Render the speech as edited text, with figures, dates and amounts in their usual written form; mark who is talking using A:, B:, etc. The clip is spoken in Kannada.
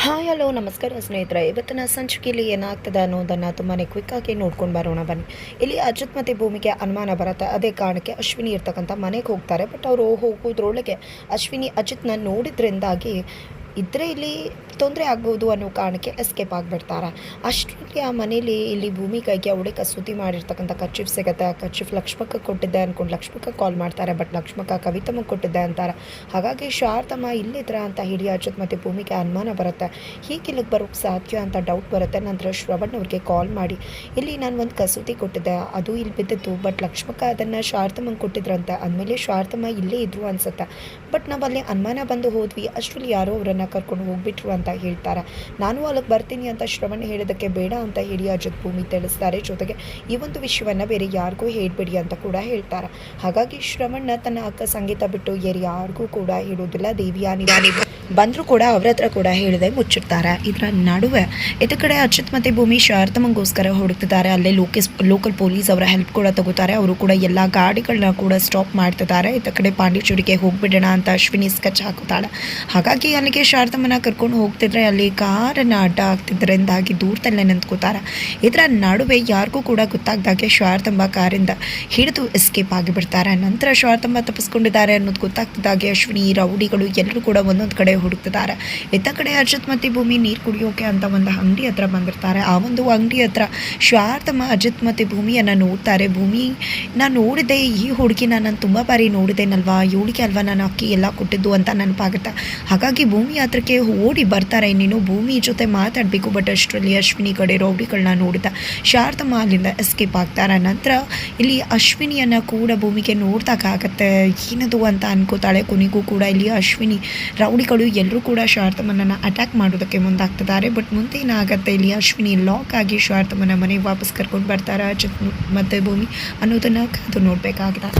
A: ಹಾಯ್ ಹಲೋ ನಮಸ್ಕಾರ ಸ್ನೇಹಿತರೆ. ಇವತ್ತಿನ ಸಂಚಿಕೆಯಲ್ಲಿ ಏನಾಗ್ತದೆ ಅನ್ನೋದನ್ನು ತುಂಬಾ ಕ್ವಿಕ್ಕಾಗಿ ನೋಡ್ಕೊಂಡು ಬರೋಣ ಬನ್ನಿ. ಇಲ್ಲಿ ಅಜಿತ್ ಮತ್ತು ಭೂಮಿಗೆ ಅನುಮಾನ ಬರುತ್ತೆ. ಅದೇ ಕಾರಣಕ್ಕೆ ಅಶ್ವಿನಿ ಇರ್ತಕ್ಕಂಥ ಮನೆಗೆ ಹೋಗ್ತಾರೆ. ಬಟ್ ಅವರು ಹೋಗೋದ್ರೊಳಗೆ ಅಶ್ವಿನಿ ಅಜಿತ್ನ ನೋಡಿದ್ರಿಂದಾಗಿ ಇದ್ದರೆ ಇಲ್ಲಿ ತೊಂದರೆ ಆಗ್ಬೋದು ಅನ್ನೋ ಕಾರಣಕ್ಕೆ ಎಸ್ಕೇಪ್ ಆಗಿಬಿಡ್ತಾರೆ. ಅಷ್ಟರಲ್ಲಿ ಆ ಮನೇಲಿ ಇಲ್ಲಿ ಭೂಮಿ ಕೈಗೆ ಅವಳೆ ಕಸೂತಿ ಮಾಡಿರ್ತಕ್ಕಂಥ ಕರ್ಚೀಫ್ ಸಿಗುತ್ತೆ. ಆ ಕರ್ಚೀಫ್ ಲಕ್ಷ್ಮಕ್ಕ ಕೊಟ್ಟಿದ್ದೆ ಅಂದ್ಕೊಂಡು ಲಕ್ಷ್ಮಕ್ಕ ಕಾಲ್ ಮಾಡ್ತಾರೆ. ಬಟ್ ಲಕ್ಷ್ಮಕ್ಕ ಕವಿತಮ್ಮಗೆ ಕೊಟ್ಟಿದ್ದೆ ಅಂತಾರೆ. ಹಾಗಾಗಿ ಶಾರದಮ್ಮ ಇಲ್ಲಿದ್ರ ಅಂತ ಹೇಳಿ ಅಜಿತ್ ಮತ್ತು ಭೂಮಿಗೆ ಅನುಮಾನ ಬರುತ್ತೆ. ಹೀಗೆ ಇಲ್ಲಿಗೆ ಬರೋಕ್ಕೆ ಸಾಧ್ಯ ಅಂತ ಡೌಟ್ ಬರುತ್ತೆ. ನಂತರ ಶ್ರವಣ್ ಅವ್ರಿಗೆ ಕಾಲ್ ಮಾಡಿ ಇಲ್ಲಿ ನಾನು ಒಂದು ಕಸೂತಿ ಕೊಟ್ಟಿದ್ದೆ, ಅದು ಇಲ್ಲಿ ಬಿದ್ದಿತ್ತು. ಬಟ್ ಲಕ್ಷ್ಮಕ್ಕ ಅದನ್ನು ಶಾರದಮ್ಮಂಗೆ ಕೊಟ್ಟಿದ್ರಂತೆ. ಅಂದಮೇಲೆ ಶಾರದಮ್ಮ ಇಲ್ಲೇ ಇದ್ರು ಅನ್ಸುತ್ತೆ. ಬಟ್ ನಾವಲ್ಲಿ ಅನುಮಾನ ಬಂದು ಹೋದ್ವಿ. ಅಷ್ಟರಲ್ಲಿ ಯಾರೋ ಅವರನ್ನು ಕರ್ಕೊಂಡು ಹೋಗ್ಬಿಟ್ರು ಅಂತ ಹೇಳ್ತಾರೆ. ನಾನು ಅಲ್ಲಿಗೆ ಬರ್ತೀನಿ ಅಂತ ಶ್ರವಣ್ ಹೇಳಿದಕ್ಕೆ ಬೇಡ ಅಂತ ಹೇಳಿ ಅಜಿತ್ ಭೂಮಿ ತಿಳಿಸ್ತಾರೆ. ಜೊತೆಗೆ ಈ ಒಂದು ವಿಷಯವನ್ನು ಬೇರೆ ಯಾರಿಗೂ ಹೇಳ್ಬೇಡಿ ಅಂತ ಕೂಡ ಹೇಳ್ತಾರೆ. ಹಾಗಾಗಿ ಶ್ರವಣ್ಣ ತನ್ನ ಅಕ್ಕ ಸಂಗೀತ ಬಿಟ್ಟು ಯಾರಿಗೂ ಕೂಡ ಹೇಳೋದಿಲ್ಲ. ದೇವಿಯಾನಿ ಬಂದರೂ ಕೂಡ ಅವ್ರ ಹತ್ರ ಕೂಡ ಹೇಳಿದೆ ಮುಚ್ಚಿರ್ತಾರೆ. ಇದರ ನಡುವೆ ಇದ ಕಡೆ ಅಜಿತ್ ಮತ್ತು ಭೂಮಿ ಶಾರದಮ್ಮಂಗೋಸ್ಕರ ಹುಡುಕ್ತಿದ್ದಾರೆ. ಅಲ್ಲೇ ಲೋಕಲ್ ಪೊಲೀಸ್ ಅವರ ಹೆಲ್ಪ್ ಕೂಡ ತಗೋತಾರೆ. ಅವರು ಕೂಡ ಎಲ್ಲ ಗಾಡಿಗಳನ್ನ ಕೂಡ ಸ್ಟಾಪ್ ಮಾಡ್ತಿದ್ದಾರೆ. ಇದ ಕಡೆ ಪಾಂಡಿಚೇರಿಗೆ ಹೋಗ್ಬಿಡೋಣ ಅಂತ ಅಶ್ವಿನಿ ಸ್ಕೆಚ್ ಹಾಕುತ್ತಾಳೆ. ಹಾಗಾಗಿ ಅಲ್ಲಿಗೆ ಶಾರದಮ್ಮನ ಕರ್ಕೊಂಡು ಹೋಗ್ತಿದ್ರೆ ಅಲ್ಲಿ ಕಾರನ್ನು ಅಡ್ಡ ಆಗ್ತಿದ್ದರಿಂದಾಗಿ ದೂರದಲ್ಲೇ ನಿಂತ್ಕೋತಾರೆ. ಇದರ ನಡುವೆ ಯಾರಿಗೂ ಕೂಡ ಗೊತ್ತಾಗ್ದಾಗೆ ಶಾರದಮ್ಮ ಕಾರಿಂದ ಹಿಡಿದು ಎಸ್ಕೇಪ್ ಆಗಿಬಿಡ್ತಾರೆ. ನಂತರ ಶಾರದಮ್ಮ ತಪ್ಪಿಸ್ಕೊಂಡಿದ್ದಾರೆ ಅನ್ನೋದು ಗೊತ್ತಾಗ್ತಿದ್ದಾಗೆ ಅಶ್ವಿನಿ ರೌಡಿಗಳು ಎಲ್ಲರೂ ಕೂಡ ಒಂದೊಂದು ಕಡೆ ಹುಡುಕ್ತಿದ್ದಾರೆ. ಇತ್ತ ಕಡೆ ಅಜಿತ್ ಮತ್ತು ಭೂಮಿ ನೀರು ಕುಡಿಯೋಕೆ ಅಂತ ಒಂದು ಅಂಗಡಿ ಹತ್ರ ಬಂದಿರ್ತಾರೆ. ಆ ಒಂದು ಅಂಗಡಿ ಹತ್ರ ಶಾರದಮ್ಮ ಅಜಿತ್ ಮತ್ತು ಭೂಮಿಯನ್ನು ನೋಡ್ತಾರೆ. ಭೂಮಿ ನಾನು ನೋಡಿದೆ, ಈ ಹುಡುಗಿ ನಾನು ತುಂಬ ಬಾರಿ ನೋಡಿದ್ದೇನಲ್ವಾ, ಇವಳಿಗೆ ಅಲ್ವಾ ನಾನು ಅಕ್ಕಿ ಎಲ್ಲ ಕೊಟ್ಟಿದ್ದು ಅಂತ ನೆನಪಾಗುತ್ತೆ. ಹಾಗಾಗಿ ಭೂಮಿ ಹತ್ರಕ್ಕೆ ಓಡಿ ಬರ್ತಾರೆ. ಇನ್ನೇನು ಭೂಮಿ ಜೊತೆ ಮಾತಾಡಬೇಕು. ಬಟ್ ಅಷ್ಟರಲ್ಲಿ ಅಶ್ವಿನಿ ಕಡೆ ರೌಡಿಗಳನ್ನ ನೋಡಿದ ಶಾರದಮ್ಮ ಅಲ್ಲಿಂದ ಎಸ್ಕೇಪ್ ಆಗ್ತಾರೆ. ನಂತರ ಇಲ್ಲಿ ಅಶ್ವಿನಿಯನ್ನು ಕೂಡ ಭೂಮಿಗೆ ನೋಡ್ದಾಗತ್ತೆ ಏನದು ಅಂತ ಅನ್ಕೋತಾಳೆ. ಕೊನೆಗೂ ಕೂಡ ಇಲ್ಲಿ ಅಶ್ವಿನಿ ರೌಡಿಗಳು ಎಲ್ಲರೂ ಕೂಡ ಶಾರದಮ್ಮನನ್ನು ಅಟ್ಯಾಕ್ ಮಾಡೋದಕ್ಕೆ ಮುಂದಾಗ್ತಿದ್ದಾರೆ. ಬಟ್ ಮುಂದೆ ಏನಾಗುತ್ತೆ, ಇಲ್ಲಿ ಅಶ್ವಿನಿ ಲಾಕ್ ಆಗಿ ಶಾರದಮ್ಮನ ಮನೆಗೆ ವಾಪಸ್ ಕರ್ಕೊಂಡು ಬರ್ತಾರೆ ಅಜಿತ್ ಮತ್ತು ಭೂಮಿ ಅನ್ನೋದನ್ನು ಕಾದು ನೋಡಬೇಕಾಗಿದೆ.